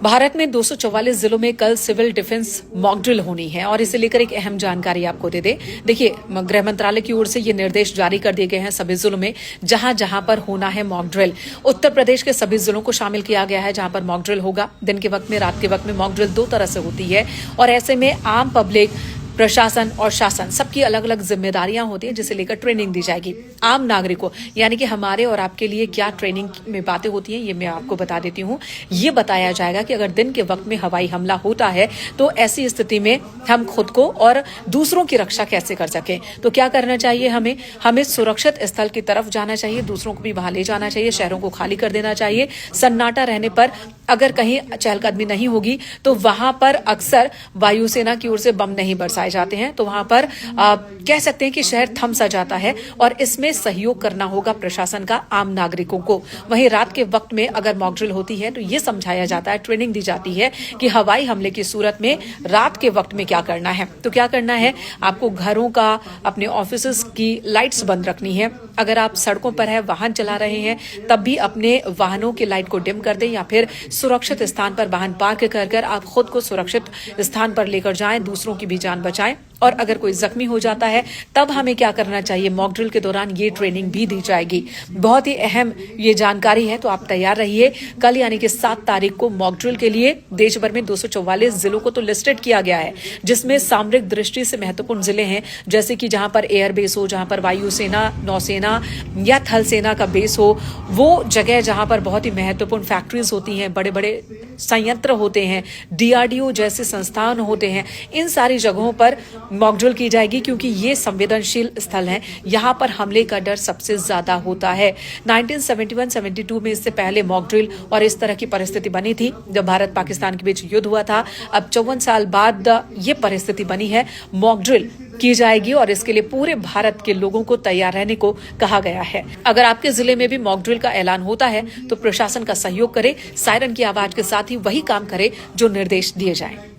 भारत में 244 जिलों में कल सिविल डिफेंस मॉक ड्रिल होनी है और इसे लेकर एक अहम जानकारी आपको दे दे। देखिए, गृह मंत्रालय की ओर से ये निर्देश जारी कर दिए गए हैं सभी जिलों में जहां जहां पर होना है मॉक ड्रिल। उत्तर प्रदेश के सभी जिलों को शामिल किया गया है जहां पर मॉक ड्रिल होगा। दिन के वक्त में, रात के वक्त में मॉक ड्रिल दो तरह से होती है और ऐसे में आम पब्लिक, प्रशासन और शासन सबकी अलग अलग जिम्मेदारियां होती हैं जिसे लेकर ट्रेनिंग दी जाएगी। आम नागरिकों यानी कि हमारे और आपके लिए क्या ट्रेनिंग में बातें होती हैं ये मैं आपको बता देती हूं। ये बताया जाएगा कि अगर दिन के वक्त में हवाई हमला होता है तो ऐसी स्थिति में हम खुद को और दूसरों की रक्षा कैसे कर सकें। तो क्या करना चाहिए, हमें सुरक्षित स्थल की तरफ जाना चाहिए, दूसरों को भी वहां ले जाना चाहिए, शहरों को खाली कर देना चाहिए। सन्नाटा रहने पर अगर कहीं चहलकदमी नहीं होगी तो वहां पर अक्सर वायुसेना की ओर से बम नहीं बरसाए जाते हैं, तो वहां पर कह सकते हैं कि शहर थम सा जाता है और इसमें सहयोग करना होगा प्रशासन का आम नागरिकों को। वहीं रात के वक्त में अगर मॉक ड्रिल होती है तो ये समझाया जाता है, ट्रेनिंग दी जाती है कि हवाई हमले की सूरत में रात के वक्त में क्या करना है। तो क्या करना है, आपको घरों का, अपने ऑफिस की लाइट्स बंद रखनी है। अगर आप सड़कों पर है, वाहन चला रहे हैं, तब भी अपने वाहनों की लाइट को डिम कर दें या फिर सुरक्षित स्थान पर वाहन पार्क कर आप खुद को सुरक्षित स्थान पर लेकर जाएं, दूसरों की भी जान बचाएं। और अगर कोई जख्मी हो जाता है तब हमें क्या करना चाहिए, मॉक ड्रिल के दौरान ये ट्रेनिंग भी दी जाएगी। बहुत ही अहम ये जानकारी है, तो आप तैयार रहिए। कल यानी कि 7 तारीख को मॉक ड्रिल के लिए देश भर में 244 जिलों को तो लिस्टेड किया गया है, जिसमें सामरिक दृष्टि से महत्वपूर्ण जिले हैं, जैसे कि जहां पर एयरबेस हो, जहां पर वायुसेना, नौसेना या थल सेना का बेस हो, वो जगह जहां पर बहुत ही महत्वपूर्ण फैक्ट्रीज होती हैं, बड़े बड़े संयंत्र होते हैं, DRDO जैसे संस्थान होते हैं, इन सारी जगहों पर मॉक ड्रिल की जाएगी क्योंकि ये संवेदनशील स्थल हैं। यहाँ पर हमले का डर सबसे ज्यादा होता है। 1971-72 में इससे पहले मॉक ड्रिल और इस तरह की परिस्थिति बनी थी जब भारत पाकिस्तान के बीच युद्ध हुआ था। अब 54 साल बाद ये परिस्थिति बनी है, मॉक ड्रिल की जाएगी और इसके लिए पूरे भारत के लोगों को तैयार रहने को कहा गया है। अगर आपके जिले में भी मॉक ड्रिल का ऐलान होता है तो प्रशासन का सहयोग करे, सायरन की आवाज के साथ ही वही काम करे जो निर्देश दिए जाएं।